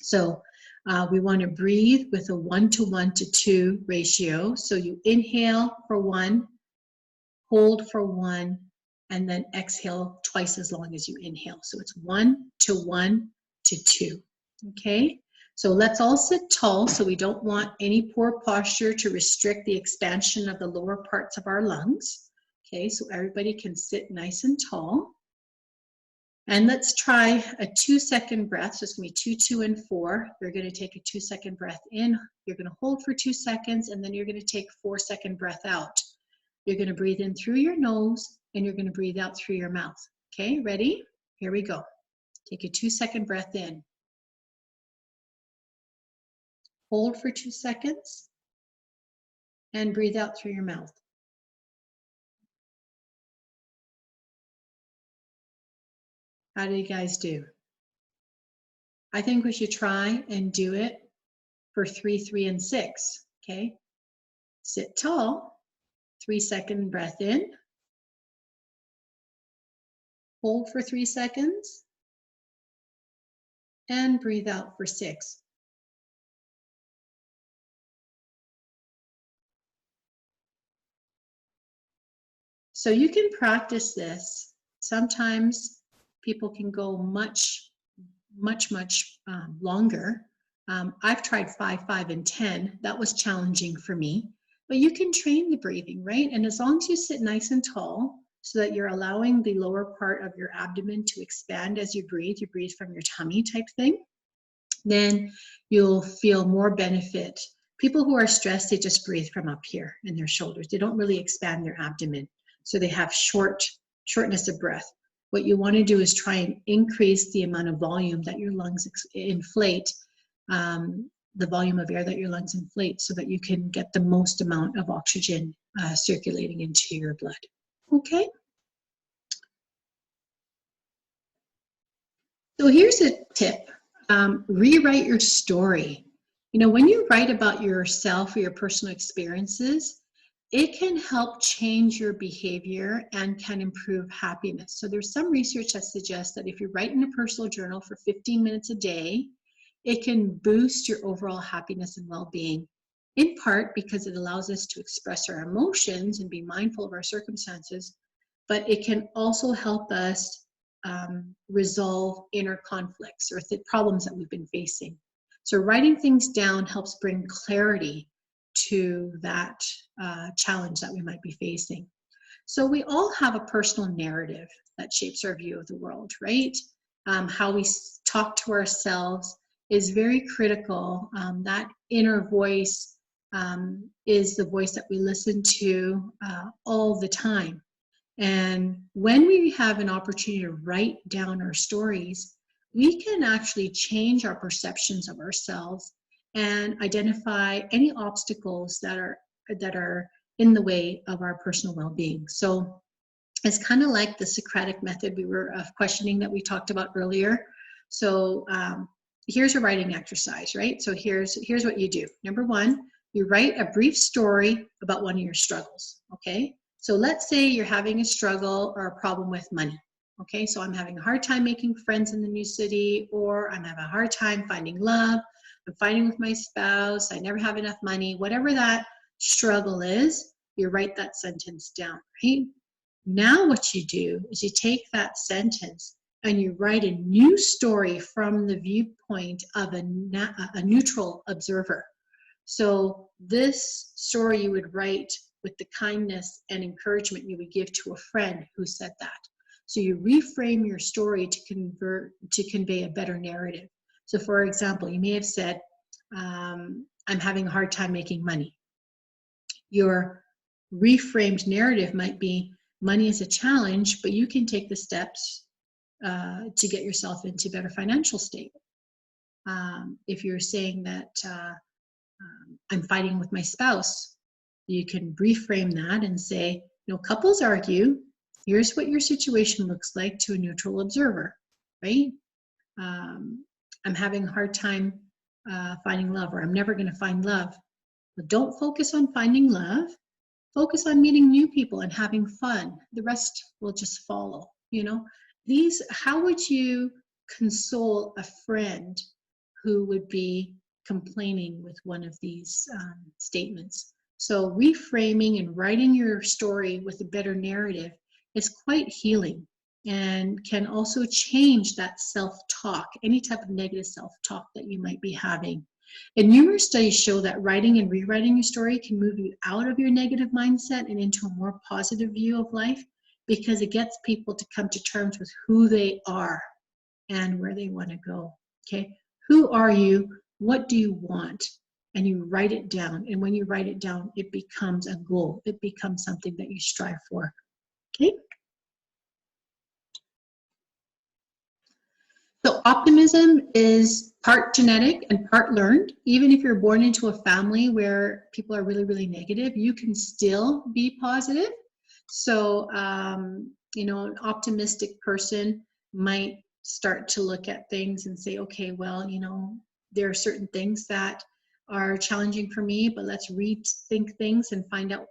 So we want to breathe with a 1:1 to 2 ratio. So you inhale for 1, hold for 1, and then exhale twice as long as you inhale. So it's 1:1 to 2. Okay, so let's all sit tall. So we don't want any poor posture to restrict the expansion of the lower parts of our lungs. Okay, so everybody can sit nice and tall. And let's try a 2-second breath. So it's going to be 2, 2, and 4. You're going to take a 2-second breath in. You're going to hold for 2 seconds, and then you're going to take 4-second breath out. You're going to breathe in through your nose, and you're going to breathe out through your mouth. Okay, ready? Here we go. Take a 2-second breath in. Hold for 2 seconds, and breathe out through your mouth. How do you guys do? I think we should try and do it for 3, 3, and 6, okay? Sit tall, 3-second breath in, hold for 3 seconds, and breathe out for 6. So you can practice this. Sometimes people can go much longer. I've tried 5, 5, and 10. That was challenging for me. But you can train the breathing, right? And as long as you sit nice and tall so that you're allowing the lower part of your abdomen to expand as you breathe from your tummy type thing, then you'll feel more benefit. People who are stressed, they just breathe from up here in their shoulders. They don't really expand their abdomen. So they have shortness of breath. What you want to do is try and increase the amount of volume that your lungs inflate, the volume of air that your lungs inflate, so that you can get the most amount of oxygen circulating into your blood. Okay? So here's a tip. Rewrite your story. You know, when you write about yourself or your personal experiences, it can help change your behavior and can improve happiness. So there's some research that suggests that if you write in a personal journal for 15 minutes a day, it can boost your overall happiness and well-being, in part because it allows us to express our emotions and be mindful of our circumstances, but it can also help us resolve inner conflicts or the problems that we've been facing. So writing things down helps bring clarity to that challenge that we might be facing. So we all have a personal narrative that shapes our view of the world, right? How we talk to ourselves is very critical. That inner voice is the voice that we listen to all the time. And when we have an opportunity to write down our stories, we can actually change our perceptions of ourselves and identify any obstacles that are in the way of our personal well-being. So it's kind of like the Socratic method of questioning that we talked about earlier. So here's a writing exercise, right? So here's what you do. Number 1, you write a brief story about one of your struggles, okay? So let's say you're having a struggle or a problem with money. Okay, so I'm having a hard time making friends in the new city, or I'm having a hard time finding love, I'm fighting with my spouse, I never have enough money, whatever that struggle is, you write that sentence down, right? Now what you do is you take that sentence and you write a new story from the viewpoint of a neutral observer. So this story you would write with the kindness and encouragement you would give to a friend who said that. So you reframe your story to convey a better narrative. So for example, you may have said, I'm having a hard time making money. Your reframed narrative might be, money is a challenge, but you can take the steps to get yourself into better financial state. If you're saying that I'm fighting with my spouse, you can reframe that and say, couples argue. Here's what your situation looks like to a neutral observer, right? I'm having a hard time finding love, or I'm never going to find love. But don't focus on finding love. Focus on meeting new people and having fun. The rest will just follow, How would you console a friend who would be complaining with one of these statements? So reframing and writing your story with a better narrative is quite healing and can also change that self-talk, any type of negative self-talk that you might be having. And numerous studies show that writing and rewriting your story can move you out of your negative mindset and into a more positive view of life, because it gets people to come to terms with who they are and where they want to go. Okay, who are you? What do you want? And you write it down. And when you write it down, it becomes a goal. It becomes something that you strive for. Okay. So optimism is part genetic and part learned. Even if you're born into a family where people are really, really negative, you can still be positive. So, an optimistic person might start to look at things and say, okay, well, there are certain things that are challenging for me, but let's rethink things and find out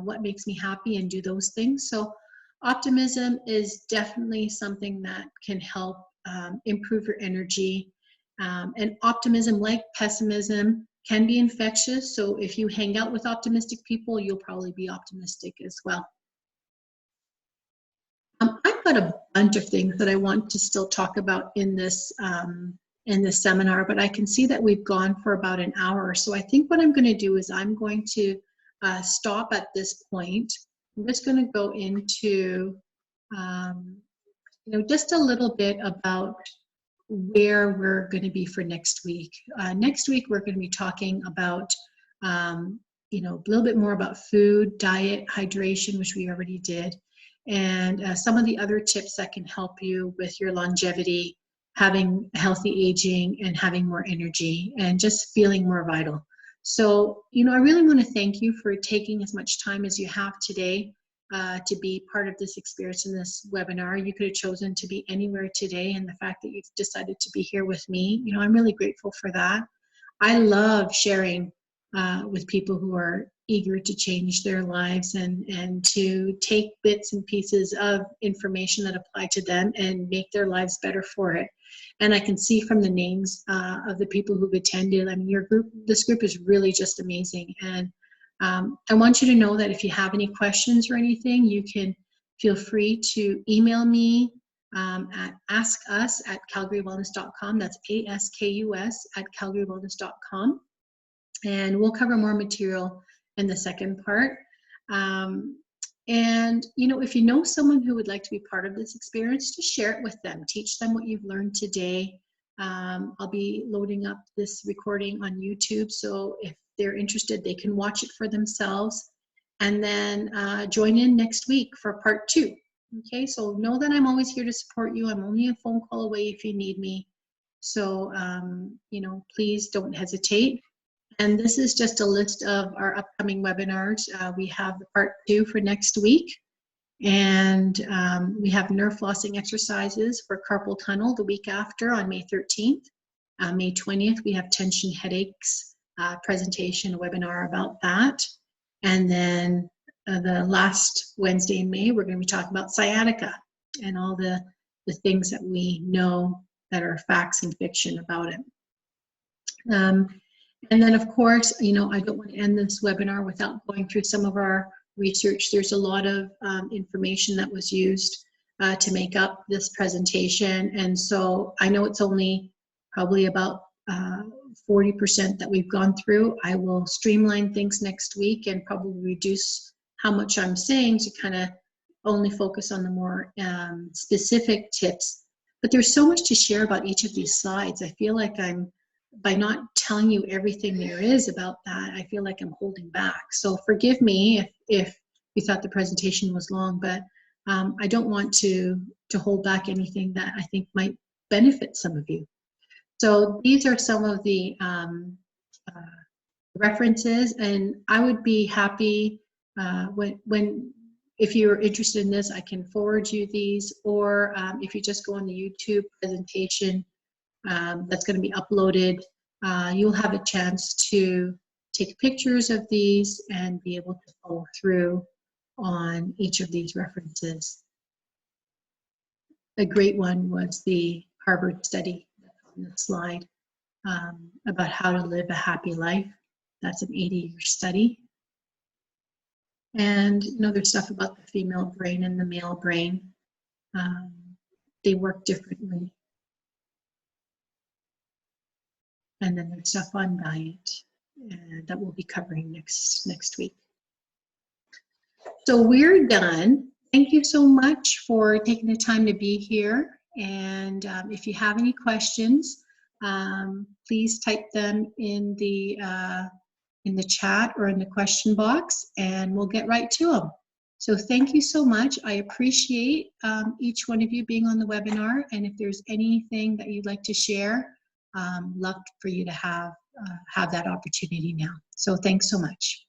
what makes me happy and do those things. So optimism is definitely something that can help improve your energy. And optimism, like pessimism, can be infectious. So if you hang out with optimistic people, you'll probably be optimistic as well. I've got a bunch of things that I want to still talk about in this seminar, but I can see that we've gone for about an hour. So I think what I'm going to do is I'm going to stop at this point. I'm just going to go into just a little bit about where we're going to be for next week. Next week, we're going to be talking about, a little bit more about food, diet, hydration, which we already did, and some of the other tips that can help you with your longevity, having healthy aging, and having more energy, and just feeling more vital. So, I really want to thank you for taking as much time as you have today to be part of this experience in this webinar. You could have chosen to be anywhere today, and the fact that you've decided to be here with me, I'm really grateful for that. I love sharing with people who are eager to change their lives and to take bits and pieces of information that apply to them and make their lives better for it. And I can see from the names of the people who've attended, this group is really just amazing. And I want you to know that if you have any questions or anything, you can feel free to email me at askus@calgarywellness.com. That's ASKUS@calgarywellness.com. And we'll cover more material in the second part. And, if you know someone who would like to be part of this experience, just share it with them. Teach them what you've learned today. I'll be loading up this recording on YouTube, so if they're interested, they can watch it for themselves. And then join in next week for part 2. Okay, so know that I'm always here to support you. I'm only a phone call away if you need me. So, please don't hesitate. And this is just a list of our upcoming webinars. We have the part 2 for next week. And we have nerve flossing exercises for carpal tunnel the week after on May 13th. May 20th, we have tension headaches presentation, a webinar about that. And then the last Wednesday in May, we're going to be talking about sciatica and all the things that we know that are facts and fiction about it. And then, of course, I don't want to end this webinar without going through some of our research. There's a lot of information that was used to make up this presentation. And so I know it's only probably about 40% that we've gone through. I will streamline things next week and probably reduce how much I'm saying to kind of only focus on the more specific tips. But there's so much to share about each of these slides. I feel like by not telling you everything there is about that, I feel like I'm holding back. So forgive me if you thought the presentation was long, but I don't want to hold back anything that I think might benefit some of you. So these are some of the references, and I would be happy if you're interested in this, I can forward you these, or if you just go on the YouTube presentation that's going to be uploaded, you'll have a chance to take pictures of these and be able to follow through on each of these references. A great one was the Harvard study on the slide about how to live a happy life. That's an 80-year study. And there's stuff about the female brain and the male brain. They work differently. And then there's stuff on diet that we'll be covering next week. So we're done. Thank you so much for taking the time to be here. And if you have any questions, please type them in the chat or in the question box, and we'll get right to them. So thank you so much. I appreciate each one of you being on the webinar. And if there's anything that you'd like to share, love for you to have that opportunity now. So thanks so much.